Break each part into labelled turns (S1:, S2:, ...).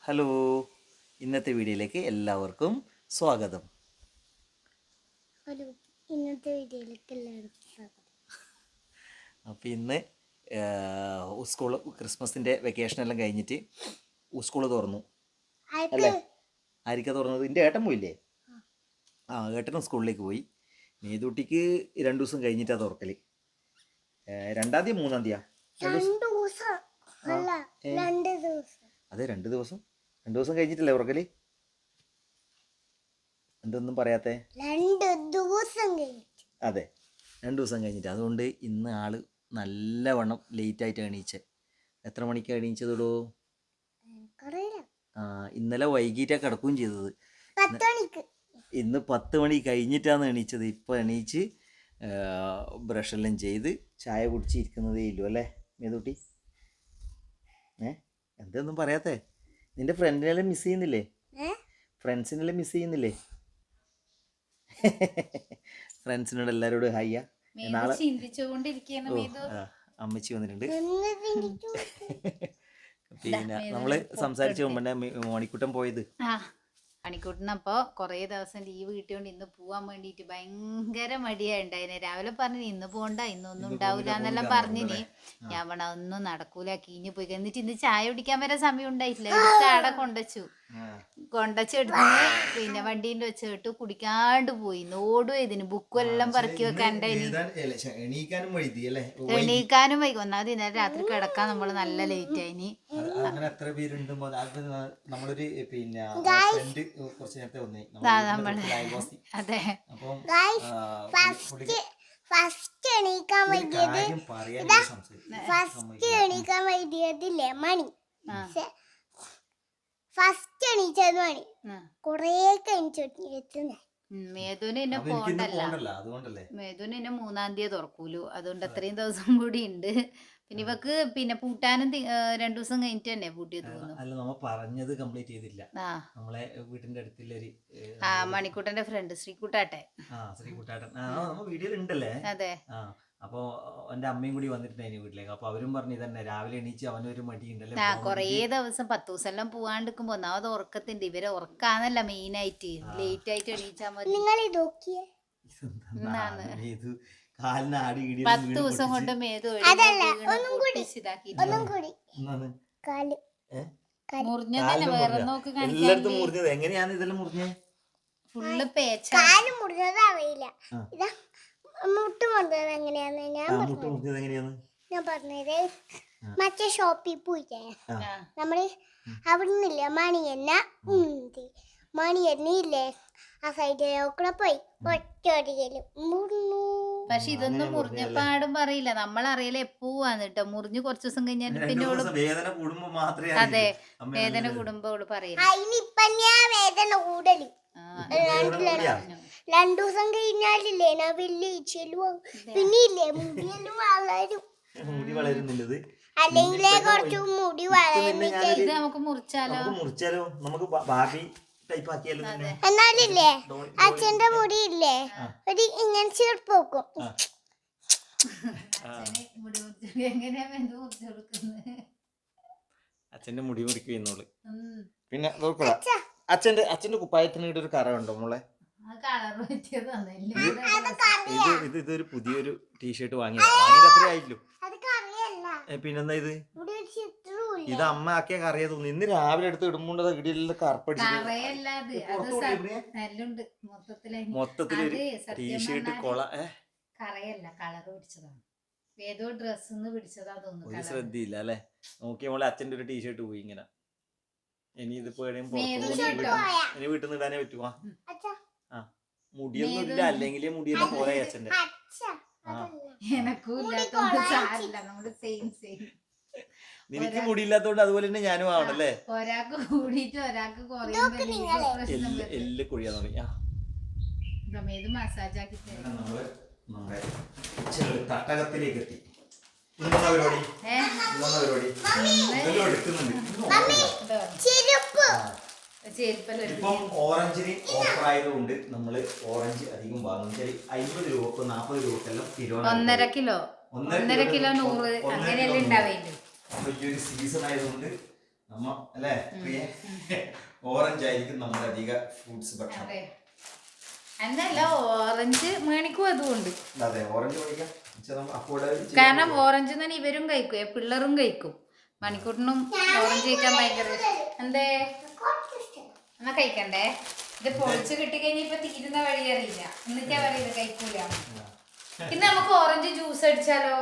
S1: Hello, ഇന്നത്തെ വീഡിയോയിലേക്ക് എല്ലാവർക്കും സ്വാഗതം.
S2: ഹലോ, ഇന്നത്തെ വീഡിയോയിലേക്ക് എല്ലാവർക്കും സ്വാഗതം.
S1: അപ്പോൾ ഇന്ന് സ്കൂൾ ക്രിസ്മസിൻ്റെ വെക്കേഷനെല്ലാം കഴിഞ്ഞിട്ട് സ്കൂൾ തുറന്നു അല്ലേ? ആയിരിക്കാ തുറന്നത്? എൻ്റെ ഏട്ടൻ പോയില്ലേ? ഏട്ടനും സ്കൂളിലേക്ക് പോയി. മേതൂട്ടിക്ക് 2 ദിവസം കഴിഞ്ഞിട്ടാണ് തുറക്കൽ. 2-ാം തീയതി 3-ാം തീയതിയാ? അതെ, 2 ദിവസം. 2 ദിവസം കഴിഞ്ഞിട്ടല്ലേ തുറക്കൽ? എന്തൊന്നും പറയാത്തേ?
S2: 2 ദിവസം കഴിഞ്ഞിട്ട്.
S1: അതെ, 2 ദിവസം കഴിഞ്ഞിട്ട്. അതുകൊണ്ട് ഇന്ന് ആള് നല്ലവണ്ണം ലേറ്റായിട്ട് എണീച്ചേ. എത്ര മണിക്കാണ് എണീച്ചതോടോ? ഇന്നലെ വൈകിട്ടാണ് കിടക്കുകയും ചെയ്തത്.
S2: 10 മണിക്ക്.
S1: ഇന്ന് 10 മണി കഴിഞ്ഞിട്ടാണ് എണീച്ചത്. ഇപ്പോൾ എണീച്ച് ബ്രഷെല്ലാം ചെയ്ത് ചായ കുടിച്ചിരിക്കുന്നതേ ഇല്ലു അല്ലേ മേതൂട്ടി? എന്തൊന്നും പറയാത്തേ? നിന്റെ ഫ്രണ്ടിനെല്ലാം മിസ് ചെയ്യുന്നില്ലേ? ഫ്രണ്ട്സിനെല്ലാം മിസ് ചെയ്യുന്നില്ലേ? ഫ്രണ്ട്സിനോട് എല്ലാവരോടും ഹായ്യ. നാളെ അമ്മച്ചി വന്നിട്ടുണ്ട്. പിന്നെ നമ്മള് സംസാരിച്ചു മുമ്പേ മണിക്കൂട്ടം പോയത്.
S3: മണിക്കൂട്ടിനപ്പോൾ കുറേ ദിവസം ലീവ് കിട്ടിയോണ്ട് ഇന്ന് പോവാൻ വേണ്ടിയിട്ട് ഭയങ്കര മടിയായിണ്ടായിനെ. രാവിലെ പറഞ്ഞു ഇന്ന് പോകണ്ട, ഇന്നൊന്നും ഉണ്ടാവില്ല എന്നെല്ലാം പറഞ്ഞിനി. ഞാൻ വേണം ഒന്നും നടക്കൂല, കീഞ്ഞു പോയി. എന്നിട്ട് ഇന്ന് ചായ കുടിക്കാൻ വരെ സമയം ഉണ്ടായിട്ടില്ല. എടുത്ത് ആടെ കൊണ്ടച്ചെടുത്ത് പിന്നെ വണ്ടീൻ്റെ വെച്ചിട്ട് കുടിക്കാണ്ട് പോയി. ഓടും ഇതിന് ബുക്കും എല്ലാം പറക്കി വെക്കാണ്ടായിനി. എണീക്കാനും വൈകി. ഒന്നാമത് ഇന്നലെ രാത്രി കിടക്കാൻ നമ്മൾ നല്ല ലേറ്റ് ആയിനി. അതെ,
S2: ഫസ്റ്റ് എണീക്കാൻ വൈകിയതില്ലേ മണി. ഫസ്റ്റ് എണീച്ചത് മണി കൊറേ കഴിഞ്ഞിട്ട്
S3: മേധുവിന് എന്നെ പോണ്ടല്ല. മേധുവിന് എന്നെ 3-ാം തീയതി തുറക്കൂലു. അതുകൊണ്ട് അത്രയും ദിവസം കൂടി ഉണ്ട്. പിന്നെ ഇവക്ക് പിന്നെ പൂട്ടാനും 2 ദിവസം കഴിഞ്ഞിട്ട് തന്നെ പൂട്ടിയത് തോന്നുന്നു.
S1: അല്ല, നമ്മ പറഞ്ഞത് കംപ്ലീറ്റ് ചെയ്തില്ല. നമ്മളെ വീടിന്റെ അടുത്തുള്ളൊരു
S3: മണിക്കൂട്ടന്റെ ഫ്രണ്ട് ശ്രീകുട്ടാട്ടെ.
S1: ശ്രീകുട്ടാട്ടൻ നമ്മ വീഡിയോയിൽ ഉണ്ടല്ലേ?
S3: അതെ.
S1: അപ്പോൾ എൻ്റെ അമ്മയും കൂടി വന്നിട്ടുണ്ടായിരുന്നു വീട്ടിലേക്ക്. അപ്പോൾ അവരും പറഞ്ഞു തന്നെ രാവിലെ എണീച്ച് അവനൊരു മടിയുണ്ടല്ലേ.
S3: കുറേ ദിവസം 10 ദിവസം എല്ലാം പോവാണ്ടിരിക്കുമ്പോ ഒന്നാമത് ഉറക്കത്തിന്റെ ഇവരെ ഉറക്കാന്നല്ല മെയിനായിട്ട്. ലേറ്റ് ആയിട്ട് എണീച്ചാൽ മതി. 10 ദിവസം കൊണ്ട് മേതു മുറിഞ്ഞതന്നെ. വേറെ നോക്ക്
S1: എല്ലായിടത്തും മുറിഞ്ഞത്. എങ്ങനെയാണ് ഇതെല്ലാം മുറിഞ്ഞേ?
S3: ഫുള്ള് പേച്ച.
S2: മുട്ട് മുറിഞ്ഞത് എങ്ങനെയാന്ന് ഞാൻ പറഞ്ഞത്. മറ്റേ ഷോപ്പിൽ പോയിട്ടേ നമ്മള് അവിടുന്നില്ലേ മണിയെണ്ണ ഇല്ലേ, ആ സൈഡിലൂടെ പോയി ഒറ്റയടിക്കലും മുറിഞ്ഞു.
S3: പക്ഷെ ഇതൊന്നും മുറിഞ്ഞപ്പാടും പറയില്ല. നമ്മളറിയില്ല എപ്പോവാന്ന് കേട്ടോ. മുറിഞ്ഞു കുറച്ച് ദിവസം കഴിഞ്ഞാൽ പിന്നെ അതെ, വേദന കൂടുമ്പോ അവള് പറയില്ല.
S2: വേദന കൂടല് 2 ദിവസം കഴിഞ്ഞാലില്ലേ പിന്നെ ഇല്ലേ മുടിയെല്ലാം വളരും.
S1: മുടി വളരുന്നില്ലത്.
S2: അല്ലെങ്കിൽ കുറച്ച് മുടി
S3: ഇത് നമുക്ക് മുറിച്ചാലോ?
S1: നമുക്ക് ബാബി ടൈപ്പ് ആക്കിയാലോ?
S2: എന്നാലില്ലേ അച്ഛന്റെ മുടി ഇല്ലേ ഒരു ഇങ്ങനെ ചെറുപ്പ് വെക്കും.
S1: അച്ഛന്റെ മുടി മുറിക്കുന്നോള്. പിന്നെ അച്ഛന്റെ കുപ്പായത്തിന് ഒരു കറ ഉണ്ടോ മോളെ? ഇതൊരു പുതിയൊരു ടീഷർട്ട് വാങ്ങിയത് അത്രേ ആയില്ലോ. പിന്നെന്താ ഇത്? ഇത് അമ്മ ആക്കിയ കറിയാ തോന്നുന്നു. ഇന്ന് രാവിലെ എടുത്ത് ഇടുമ്പോണ്ടത് ഇടിയെല്ലാം മൊത്തത്തിലൊരു ടീഷർട്ട് കൊള. ഒരു ശ്രദ്ധയില്ല അല്ലെ. നോക്കിയ മോളെ അച്ഛന്റെ ഒരു ടീഷർട്ട് പോയി ഇങ്ങനെ. ഇനി ഇതിപ്പോ ഇനി വീട്ടിൽ നിന്ന് ഇടാനേ പറ്റുവാ? മുടിയൊന്നും ഇല്ല, അല്ലെങ്കിൽ മുടിയെല്ലാം പോലെ അച്ഛന്റെ. നിനക്ക് മുടിയില്ലാത്തോണ്ട് അതുപോലെ തന്നെ ഞാനും ആവണല്ലേ.
S3: ഒരാൾക്ക് കൂടിയിട്ട് ഒരാൾക്ക്
S1: എല്ല് കൊഴിയാൻ തുടങ്ങി.
S3: മസാജ് ആക്കി
S1: തട്ടകത്തിലേക്ക് എത്തി. പരിപാടി ഇപ്പം ഓറഞ്ചിന് ഓഫർ ആയതുകൊണ്ട് നമ്മള് ഓറഞ്ച് അധികം വാങ്ങും. 50 രൂപ 40 രൂപക്കെല്ലാം
S3: 1.5 കിലോ 100 അങ്ങനെയല്ലേ ഉണ്ടാവേണ്ടത്.
S1: ഈ ഒരു സീസൺ ആയതുകൊണ്ട് നമ്മ അല്ലേ ഓറഞ്ച് ആയിരിക്കും നമ്മുടെ അധിക ഫ്രൂട്ട്സ് ഭക്ഷണം.
S3: എന്നല്ല ഓറഞ്ച് മേണിക്കും അതുകൊണ്ട്.
S1: അതെ ഓറഞ്ച് മേടിക്കാം.
S3: കാരണം ഓറഞ്ച് തന്നെ ഇവരും കഴിക്കും, പിള്ളേരും കഴിക്കും. മണിക്കൂട്ടിനും ഓറഞ്ച് കഴിക്കാൻ ഭയങ്കര എന്തേ എന്നാ കഴിക്കണ്ടേ? ഇത് പൊളിച്ച് കിട്ടിക്കഴിഞ്ഞാൽ ഇപ്പൊ തീരുന്ന വഴി അറിയില്ല. എന്നിട്ടാ പറയുന്നത് കഴിക്കൂല. ഇന്ന് നമുക്ക് ഓറഞ്ച് ജ്യൂസ് അടിച്ചാലോ?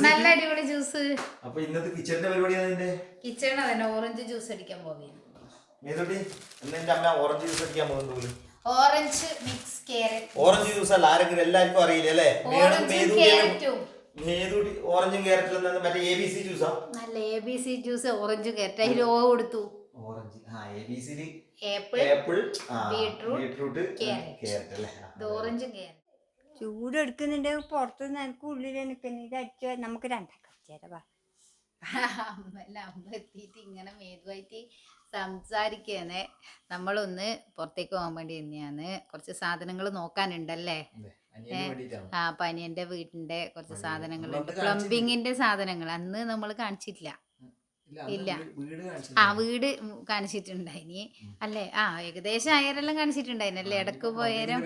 S3: നല്ല അടിപൊളി ജ്യൂസ്.
S1: അപ്പൊ ഇന്നത്തെ കിച്ചണിന്റെ പരിപാടി
S3: കിച്ചൺ അതന്നെ ഓറഞ്ച് ജ്യൂസ് അടിക്കാൻ പോകുന്നു.
S1: ഓറഞ്ച് ജ്യൂസ് അടിക്കാൻ പോകുന്നു.
S3: Orange mix carrot.
S1: Orange juice അല്ല ആരെങ്കിലും എല്ലാവർക്കും അറിയില്ലേ അല്ലേ? ഓറഞ്ചും ക്യാരറ്റും മറ്റേ ABC ജ്യൂസാ.
S3: നല്ല ABC ജ്യൂസ് ഓറഞ്ച് ക്യാരറ്റ്. അതിൽ ഓ കൊടുത്തു.
S1: Orange ABCD
S3: apple
S1: beetroot carrot അല്ലേ?
S3: ഓറഞ്ചും ക്യാരറ്റ്.
S2: ചൂടെടുക്കുന്നുണ്ട് പുറത്തുനിന്ന് എനിക്ക് ഉള്ളിൽ നിൽക്കുന്നത്. ഇത് അടിച്ച നമുക്ക് രണ്ടാക്കാം.
S3: അമ്മ എത്തിയിട്ട് ഇങ്ങനെ മേതുവായിട്ട് സംസാരിക്കാന്. നമ്മളൊന്ന് പുറത്തേക്ക് പോകാൻ വേണ്ടി തന്നെയാണ്. കുറച്ച് സാധനങ്ങൾ നോക്കാനുണ്ടല്ലേ? അപ്പൊ അനിയന്റെ വീട്ടിന്റെ കുറച്ച് സാധനങ്ങളുണ്ട്, പ്ലംബിങ്ങിന്റെ സാധനങ്ങൾ. അന്ന് നമ്മൾ കാണിച്ചിട്ടില്ല. ഇല്ല, വീട് കാണിച്ചിട്ടുണ്ടായിനി അല്ലേ? ഏകദേശം ആയിരെല്ലാം കാണിച്ചിട്ടുണ്ടായിനല്ലേ? ഇടക്ക് പോയാലും.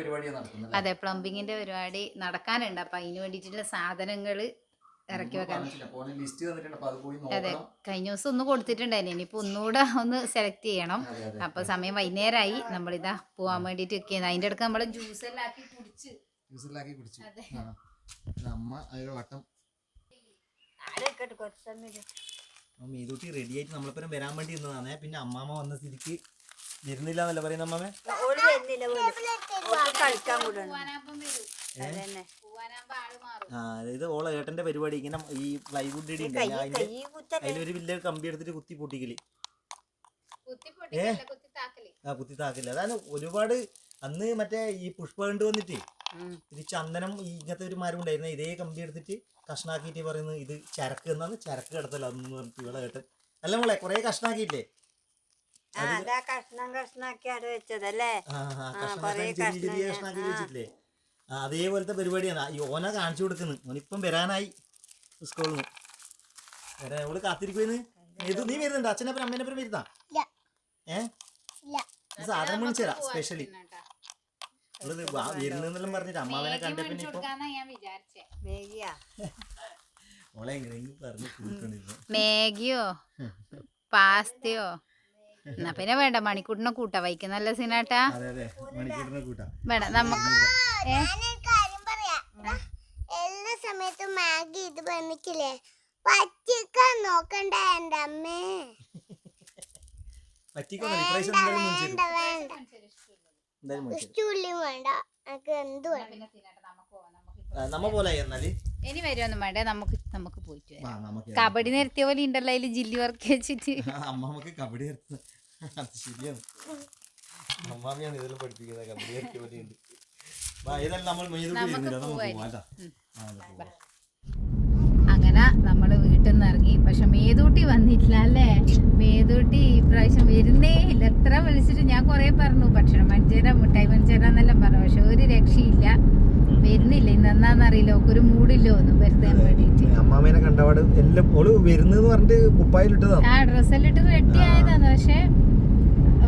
S3: അതെ, പ്ലംബിങ്ങിന്റെ പരിപാടി നടക്കാനുണ്ട്. അപ്പൊ അതിന് വേണ്ടിയിട്ടുള്ള സാധനങ്ങള് ഇറക്കി വെക്കാൻ. അതെ, കഴിഞ്ഞ ദിവസം ഒന്ന് കൊടുത്തിട്ടുണ്ടായിരുന്നു. ഇനിയിപ്പോ ഒന്നുകൂടെ ഒന്ന് സെലക്ട് ചെയ്യണം. അപ്പൊ സമയം വൈകുന്നേരമായി. നമ്മളിതാ പോവാൻ വേണ്ടിട്ട് വെക്കുന്നത്. അതിന്റെ അടുക്ക് നമ്മള് ജ്യൂസെല്ലാം ആക്കി കുടിച്ച്.
S1: മീതൂട്ടി റെഡി ആയിട്ട് നമ്മളിപ്പം വരാൻ വേണ്ടി ഇരുന്നതാണ്. പിന്നെ അമ്മാമ്മ വന്ന സ്ഥിതിക്ക് വരുന്നില്ല എന്നല്ല പറയുന്ന അമ്മാമേ. അതായത് ഓളെ ഏട്ടന്റെ പരിപാടി ഇങ്ങനെ ഈ പ്ലൈവുഡ് അതിലൊരു വലിയ കമ്പി എടുത്തിട്ട് കുത്തി പൊട്ടിക്കല്. കുത്തി താക്കില്ല. അതാണ് ഒരുപാട്. അന്ന് മറ്റേ ഈ പുഷ്പ കണ്ടു വന്നിട്ട് ഇത് ചന്ദനം ഇങ്ങനത്തെ ഒരു മരം ഉണ്ടായിരുന്നു. ഇതേ കമ്പി എടുത്തിട്ട് കഷ്ണാക്കിട്ട് പറയുന്നത് ഇത് ചരക്ക് എന്നാണ്. ചരക്ക് കിടത്തല്ല അന്ന് പറഞ്ഞിട്ട് ഇവിടെ ഏട്ടൻ അല്ല മോളെ കൊറേ കഷ്ണാക്കിയില്ലേ? ചെറിയ കഷ്ണാക്കി വെച്ചിട്ടില്ലേ? അതേപോലത്തെ പരിപാടിയാണ് ഈ ഓന കാണിച്ചു കൊടുക്കുന്നത്. ഓനിപ്പം വരാനായി സ്കൂളിൽ നിന്ന്. വരാൻ ഓള് കാത്തിരിക്കുന്ന്. നീ വരുന്നുണ്ട്? അച്ഛനപ്പുറം അമ്മേനപ്പുറം വരുന്നാ? സാധനം മേടിച്ചു തരാം സ്പെഷ്യലി. വരുന്നെല്ലാം പറഞ്ഞിട്ട് അമ്മാവനെ കണ്ട പിന്നെ ഇപ്പൊ
S3: മാഗിയോ പാസ്തയോ എന്നാ പിന്നെ വേണ്ട. മണിക്കൂട്ടിനെ കൂട്ടാ വൈക്ക് നല്ല സീനാട്ടാ. വേണ്ട നമുക്ക്
S2: എല്ലാ സമയത്തും മാഗി ഇത് വന്നിട്ടില്ലേ പറ്റിക്കാൻ നോക്കണ്ട എന്റെ അമ്മേ.
S3: ഇനി വരുമൊന്നും വേണ്ട. നമുക്ക് പോയിട്ട് കബഡി നിരത്തിയ പോലെ ഉണ്ടല്ലോ അതില് ജില്ലി വർക്ക് വെച്ചിട്ട്.
S1: അമ്മമ്മക്ക് കബഡി ശരിയാണ്. അമ്മാമിയാണ് ഇതെല്ലാം പഠിപ്പിക്കുന്നത്. കബഡി നിരത്തിയ പോലെ ഉണ്ട്.
S3: അങ്ങനെ നമ്മള് വീട്ടിൽ നിന്ന് ഇറങ്ങി. പക്ഷെ മേതൂട്ടി വന്നിട്ടില്ല അല്ലേ? മേതൂട്ടി ഇപ്രാവശ്യം വരുന്നേ ഇല്ല. എത്ര വിളിച്ചിട്ട് ഞാൻ കൊറേ പറഞ്ഞു ഭക്ഷണം മഞ്ചേരാ മുട്ടായി മഞ്ചേരാന്നെല്ലാം പറഞ്ഞു. പക്ഷെ ഒരു രക്ഷയില്ല, വരുന്നില്ല. ഇന്നെന്നാന്നറിയില്ല, ഒരു മൂടില്ലോ ഒന്നും വരുത്താൻ വേണ്ടിട്ട്.
S1: അമ്മാമേനെ കണ്ടപാട് എല്ലാം വരുന്നെന്ന് പറഞ്ഞിട്ട് കുപ്പായിലിട്ടതാണ്.
S3: ഡ്രസ്സെല്ലാം ഇട്ട് റെഡി ആയതാണ്. പക്ഷെ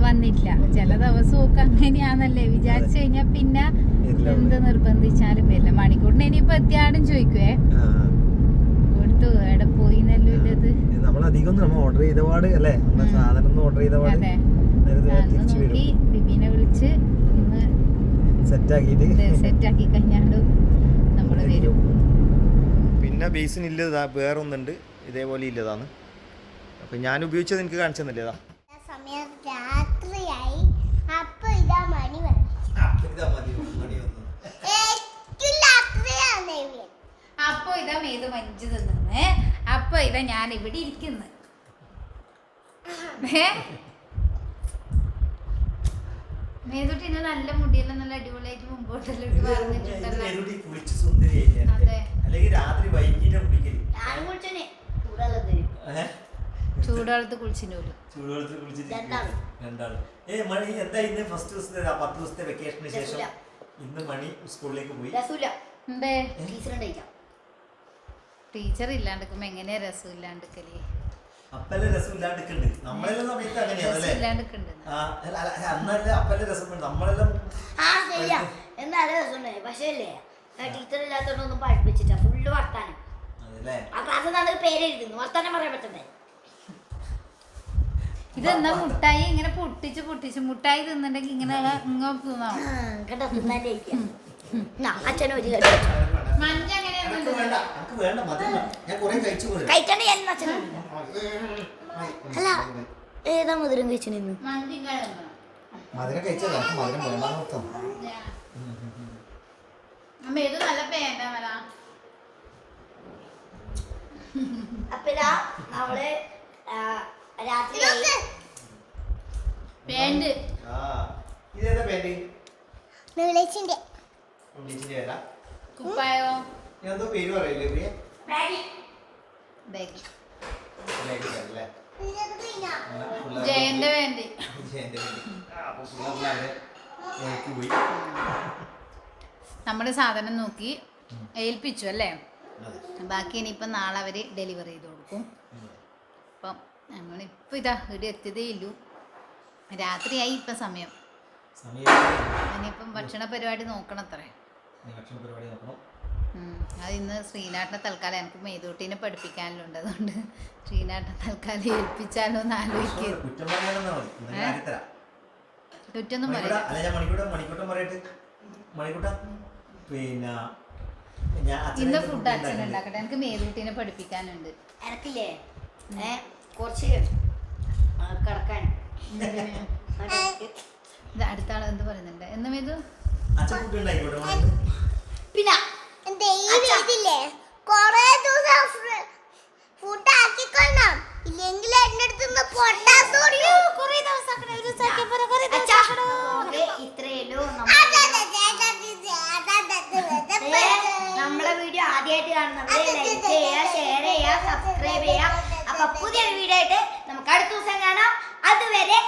S3: വന്നിട്ടില്ല. ചില ദിവസമൊക്കെ അങ്ങനെയാന്നല്ലേ വിചാരിച്ചു കഴിഞ്ഞാ പിന്നെ എന്ത് നിർബന്ധിച്ചാലും വരില്ല. മണിക്കൂറിന് ഇനിയിപ്പോ എത്തിയാടും ചോദിക്കുവേ കൊടുത്തു എവിടെ പോയി നല്ലത്.
S1: നമ്മളധികം ഓർഡർ ചെയ്തപാട് അല്ലേ സാധനം ഓർഡർ ചെയ്തപാട്
S3: നോക്കി ബിബിനെ വിളിച്ച് സെറ്റാക്കി കഴിഞ്ഞാണ്ട് നമ്മള് വരും.
S1: പിന്നെ ബേസിന് ഇല്ലതാ വേറെ ഒന്നുണ്ട് ഇതേപോലെ ഇല്ലതാണ്. അപ്പൊ ഞാൻ ഉപയോഗിച്ചത് എനിക്ക് കാണിച്ചു തന്നില്ലേതാ.
S2: സമയം രാത്രിയായി. അപ്പൊ ഇതാ മണി വന്നു.
S3: അപ്പൊ ഇതാ മേത് മഞ്ച് തിന്നേ. അപ്പൊ ഇതാ ഞാൻ ഇവിടെ ഇരിക്കുന്നു. മേതുട്ടി ഇന്ന് നല്ല മുടിയെല്ലാം നല്ല അടിപൊളിയായിട്ട് മുമ്പോട്ടെല്ലാം ഇട്ട് പറഞ്ഞിട്ടുണ്ടല്ലോ. ചൂടുവെള്ളത്ത് കുളിച്ചിന് പോലും. ടീച്ചർ ഇല്ലാണ്ടിരിക്കുമ്പോ എങ്ങനെയാ രസം ഇല്ലാണ്ടിരിക്കല്?
S1: അപ്പല്ലേ രസം ഇല്ലാണ്ടിട്ടുണ്ട് നമ്മളെല്ലാം സമയത്ത് അങ്ങനെയാണല്ലേ
S3: ഇല്ലാണ്ടിരിക്കുന്നുണ്ട്.
S1: അന്നല്ല അപ്പല്ലേ രസം നമ്മളെല്ലാം
S4: ശരിയാ എന്താ രസമുണ്ടായി പക്ഷേ അല്ലേ ടീച്ചർ ഇല്ലാത്തോണ്ടൊന്നും പഠിപ്പിച്ചിട്ടാ ഫുള്ള് വർത്താനം
S1: അതല്ലേ
S4: ആ ക്ലാസ്സിൽ നിന്ന് പേരെഴുതുന്നു വർത്താനം പറയാൻ പറ്റണ്ടേ
S3: ഇതെന്നാ മുട്ടായി ഇങ്ങനെ പൊട്ടിച്ച് മുട്ടായി തിന്നിട്ടുണ്ടെങ്കിൽ ഇങ്ങനെ ഇങ്ങനെ തിന്നാവും.
S4: കേട്ടോ തിന്നാലേ അച്ഛനും ഒരു കേട്ടോ
S3: മഞ്ച എങ്ങനെയാണ്
S1: എനിക്ക് വേണ്ട എനിക്ക് വേണ്ട മതി ഞാൻ കുറെ കഴിച്ചു പോയി
S4: കഴിക്കണ്ട ഞാൻ അച്ഛനും അല്ല ഏതാ മധുരം കഴിച്ചു നിന്ന്
S3: മഞ്ചി
S1: മധുരം കഴിച്ചല്ല എനിക്ക് മധുരം വേണ്ട നോക്കാം
S3: അമ്മ ഇത് നല്ല പേന്റാ മല.
S4: അപ്പൊ ഇതാ അവള് രാത്രി
S3: പേന്റ്
S1: ഇതേതാ പേര്
S4: നീളേച്ചിന്റെ
S1: ഉണ്ണീച്ചിന്റെ പേരാ
S3: കുപ്പായോ
S1: ഞാൻ എന്തോ പേര് പറയില്ലേ പ്രിയ
S3: ബാഗ്
S1: അല്ലേ
S3: ജയന്റെ പേന്റ്.
S1: പോയി
S3: നമ്മുടെ സാധനം നോക്കി ഏൽപ്പിച്ചു അല്ലേ. ബാക്കി ഇനിയിപ്പം നാളെ അവർ ഡെലിവറി ചെയ്ത് കൊടുക്കും. അപ്പം നമ്മളിപ്പോൾ ഇതാ ഇവിടെ എത്തിയതേ ഇല്ലു. രാത്രിയായി ഇപ്പം സമയം. ഇനിയിപ്പം ഭക്ഷണ പരിപാടി നോക്കണം അത്രേ. അത് ഇന്ന് ശ്രീനാട്ടിനെ തൽക്കാലം എനിക്ക് മേതൂട്ടീനെ പഠിപ്പിക്കാനുണ്ട്. അതുകൊണ്ട് ശ്രീനാട്ടിനെ തൽക്കാലം ഏൽപ്പിച്ചാലോ എന്ന് ആലോചിക്കും. കുറ്റൊന്നും പറയില്ല. ഇന്ന് ഫുഡ് അച്ഛൻ ഉണ്ടാക്കട്ടെ. എനിക്ക് മേതൂട്ടീനെ പഠിപ്പിക്കാനുണ്ട്.
S4: എനക്കില്ലേ കുറച്ച് കിടക്കാൻ
S3: ഇത് അടുത്ത ആൾ എന്ത് പറയുന്നുണ്ട് എന്ന് മേതു
S4: പിന്നെ ഇതില്ലേ കൊറേ ദിവസം ഫുഡ് ആക്കിക്കൊള്ളാം ഇല്ലെങ്കിൽ എന്റെ അടുത്ത് ഇത്രയല്ലോ നമ്മളെ വീഡിയോ ആദ്യമായിട്ട് കാണുന്നവർ ലൈക്ക് ചെയ്യുക ഷെയർ ചെയ്യുക സബ്സ്ക്രൈബ് ചെയ്യുക അപ്പൊ പുതിയൊരു വീഡിയോ ആയിട്ട് നമുക്ക് അടുത്ത ദിവസം കാണാം അതുവരെ